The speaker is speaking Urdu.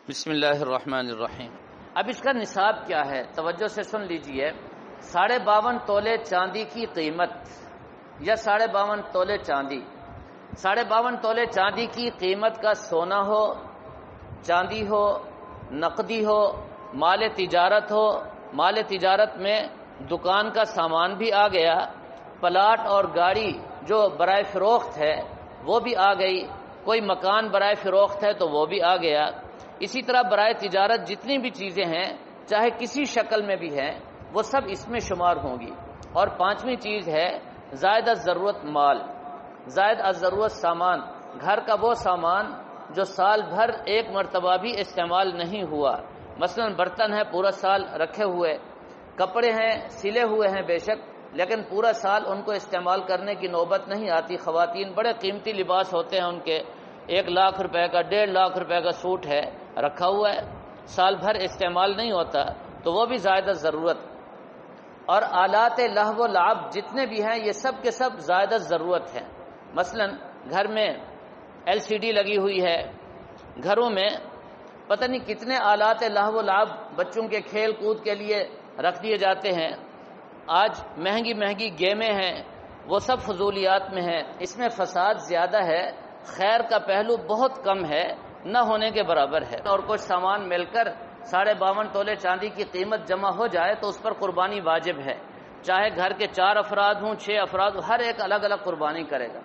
بسم اللہ الرحمن الرحیم۔ اب اس کا نصاب کیا ہے، توجہ سے سن لیجئے۔ 52.5 تولے چاندی کی قیمت یا 52.5 تولے چاندی، 52.5 تولے چاندی کی قیمت کا سونا ہو، چاندی ہو، نقدی ہو، مال تجارت ہو، مال تجارت میں دکان کا سامان بھی آ گیا، پلاٹ اور گاڑی جو برائے فروخت ہے وہ بھی آ گئی، کوئی مکان برائے فروخت ہے تو وہ بھی آ گیا۔ اسی طرح برائے تجارت جتنی بھی چیزیں ہیں چاہے کسی شکل میں بھی ہیں وہ سب اس میں شمار ہوں گی۔ اور 5ویں چیز ہے زائد الضرورت مال، زائد الضرورت سامان، گھر کا وہ سامان جو سال بھر ایک مرتبہ بھی استعمال نہیں ہوا، مثلا برتن ہے پورا سال رکھے ہوئے، کپڑے ہیں سلے ہوئے ہیں بے شک لیکن پورا سال ان کو استعمال کرنے کی نوبت نہیں آتی۔ خواتین بڑے قیمتی لباس ہوتے ہیں ان کے، 1 لاکھ روپے کا 1.5 لاکھ روپے کا سوٹ ہے رکھا ہوا ہے، سال بھر استعمال نہیں ہوتا تو وہ بھی زائد ضرورت۔ اور آلات لہو و لعب جتنے بھی ہیں یہ سب کے سب زائد ضرورت ہیں۔ مثلا گھر میں LCD لگی ہوئی ہے، گھروں میں پتہ نہیں کتنے آلات لہو و لعب بچوں کے کھیل کود کے لیے رکھ دیے جاتے ہیں، آج مہنگی مہنگی گیمیں ہیں، وہ سب فضولیات میں ہیں، اس میں فساد زیادہ ہے، خیر کا پہلو بہت کم ہے، نہ ہونے کے برابر ہے۔ اور کچھ سامان مل کر 52.5 تولے چاندی کی قیمت جمع ہو جائے تو اس پر قربانی واجب ہے، چاہے گھر کے 4 افراد ہوں 6 افراد ہوں، ہر ایک الگ الگ قربانی کرے گا۔